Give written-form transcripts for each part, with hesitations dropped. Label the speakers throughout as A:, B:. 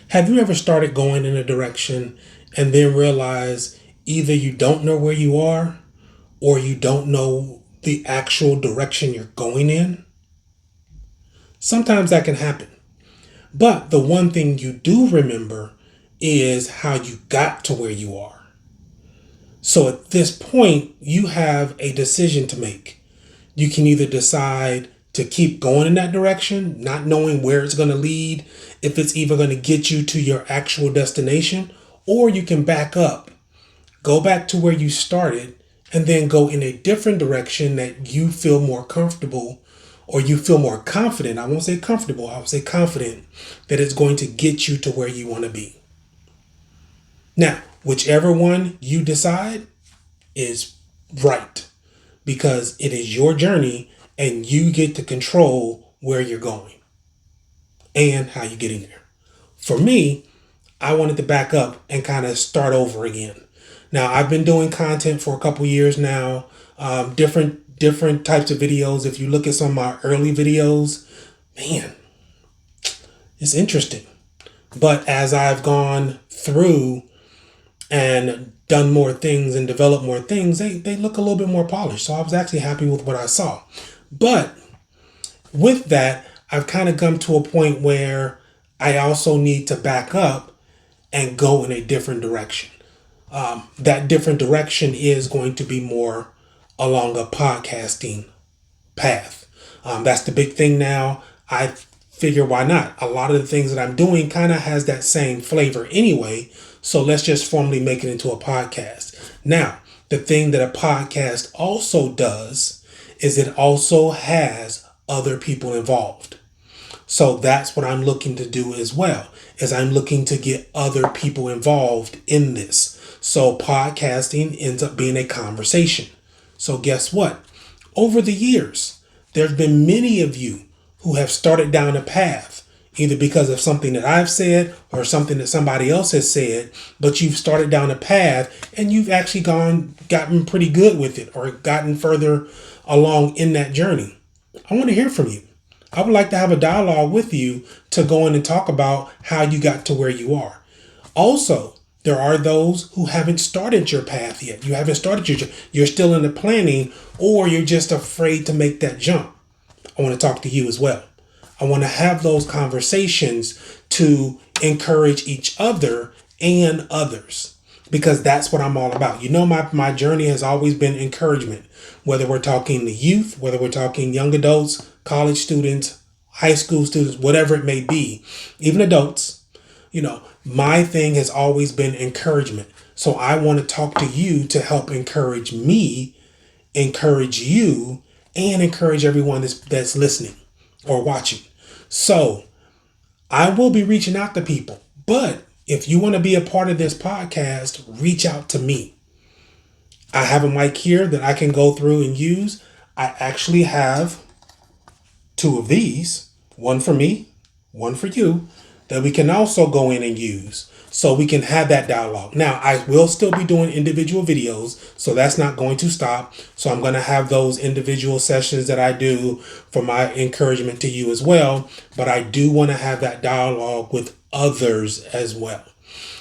A: Have you ever started going in a direction and then realize either you don't know where you are or you don't know the actual direction you're going in? Sometimes that can happen. But the one thing you do remember is how you got to where you are. So at this point, you have a decision to make. You can either decide to keep going in that direction, not knowing where it's going to lead, if it's even going to get you to your actual destination, or you can back up, go back to where you started, and then go in a different direction that you feel more comfortable or you feel more confident. I won't say comfortable, I will say confident that it's going to get you to where you want to be. Now, whichever one you decide is right because it is your journey and you get to control where you're going and how you get in there. For me, I wanted to back up and kind of start over again. Now, I've been doing content for a couple years now, different types of videos. If you look at some of my early videos, man, it's interesting. But as I've gone through and done more things and developed more things, they look a little bit more polished. So I was actually happy with what I saw. But with that, I've kind of come to a point where I also need to back up and go in a different direction. That different direction is going to be more along a podcasting path. That's the big thing now. I figure why not? A lot of the things that I'm doing kind of has that same flavor anyway. So let's just formally make it into a podcast. Now, the thing that a podcast also does is it also has other people involved. So that's what I'm looking to do as well, is I'm looking to get other people involved in this. So podcasting ends up being a conversation. So guess what? Over the years, there have been many of you who have started down a path, either because of something that I've said or something that somebody else has said, but you've started down a path and you've actually gotten pretty good with it or gotten further along in that journey. I want to hear from you. I would like to have a dialogue with you to go in and talk about how you got to where you are. Also, there are those who haven't started your path yet. You haven't started you're still in the planning, or you're just afraid to make that jump. I want to talk to you as well. I want to have those conversations to encourage each other and others, because that's what I'm all about. You know, my journey has always been encouragement, whether we're talking the youth, whether we're talking young adults, college students, high school students, whatever it may be, even adults. You know, my thing has always been encouragement. So I want to talk to you to help encourage me, encourage you, and encourage everyone that's listening or watching. So I will be reaching out to people. But if you want to be a part of this podcast, reach out to me. I have a mic here that I can go through and use. I actually have two of these, one for me, one for you, that we can also go in and use so we can have that dialogue. Now, I will still be doing individual videos, so that's not going to stop. So I'm going to have those individual sessions that I do for my encouragement to you as well. But I do want to have that dialogue with others as well.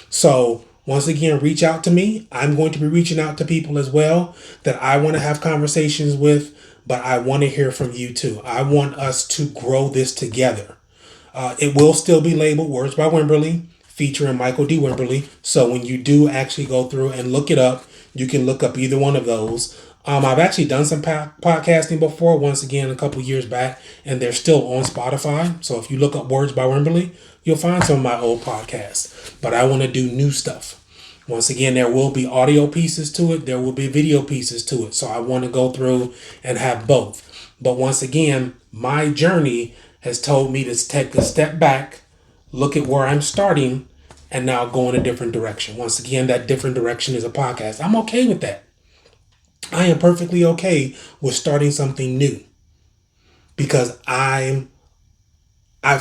A: So once again, reach out to me. I'm going to be reaching out to people as well that I want to have conversations with, but I want to hear from you too. I want us to grow this together. It will still be labeled Words by Wimberly, featuring Michael D. Wimberly. So when you do actually go through and look it up, you can look up either one of those. I've actually done some podcasting before, once again, a couple years back, and they're still on Spotify. So if you look up Words by Wimberly, you'll find some of my old podcasts. But I want to do new stuff. Once again, there will be audio pieces to it. There will be video pieces to it. So I want to go through and have both. But once again, my journey has told me to take a step back, look at where I'm starting, and now go in a different direction. Once again, that different direction is a podcast. I'm okay with that. I am perfectly okay with starting something new, because I've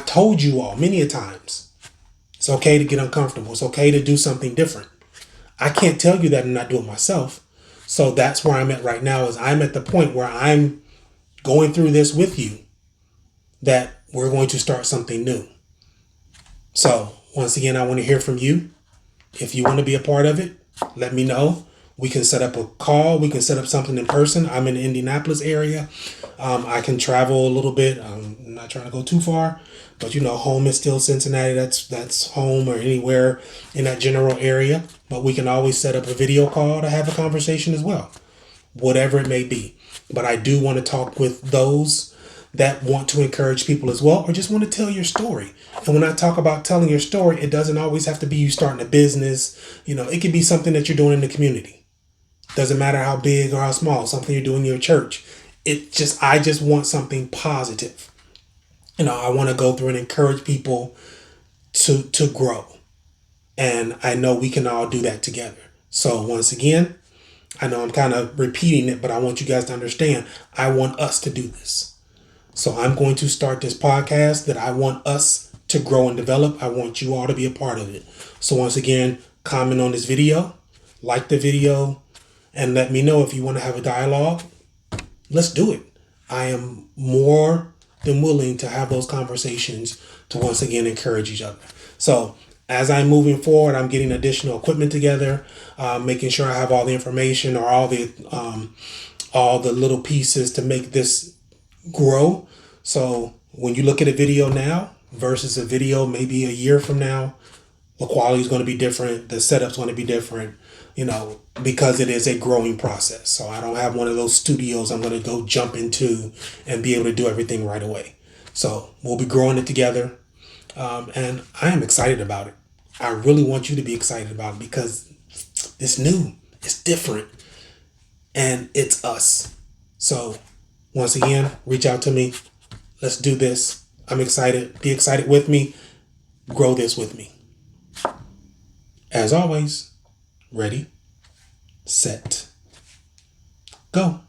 A: told you all many a times, it's okay to get uncomfortable. It's okay to do something different. I can't tell you that and not do it myself. So that's where I'm at right now, is I'm at the point where I'm going through this with you, that we're going to start something new. So once again, I want to hear from you. If you want to be a part of it, let me know. We can set up a call. We can set up something in person. I'm in the Indianapolis area. I can travel a little bit. I'm not trying to go too far, but home is still Cincinnati. That's home, or anywhere in that general area. But we can always set up a video call to have a conversation as well, whatever it may be. But I do want to talk with those that want to encourage people as well, or just want to tell your story. And when I talk about telling your story, it doesn't always have to be you starting a business. It could be something that you're doing in the community. Doesn't matter how big or how small, something you're doing in your church. I just want something positive. I want to go through and encourage people to grow. And I know we can all do that together. So once again, I know I'm kind of repeating it, but I want you guys to understand, I want us to do this. So I'm going to start this podcast that I want us to grow and develop. I want you all to be a part of it. So once again, comment on this video, like the video, and let me know if you want to have a dialogue. Let's do it. I am more than willing to have those conversations to once again encourage each other. So as I'm moving forward, I'm getting additional equipment together, making sure I have all the information or all the little pieces to make this grow. So when you look at a video now versus a video maybe a year from now, the quality is going to be different. The setup's going to be different, because it is a growing process. So I don't have one of those studios I'm going to go jump into and be able to do everything right away. So we'll be growing it together. And I am excited about it. I really want you to be excited about it because it's new, it's different, and it's us. So once again, reach out to me. Let's do this. I'm excited. Be excited with me. Grow this with me. As always, ready, set, go.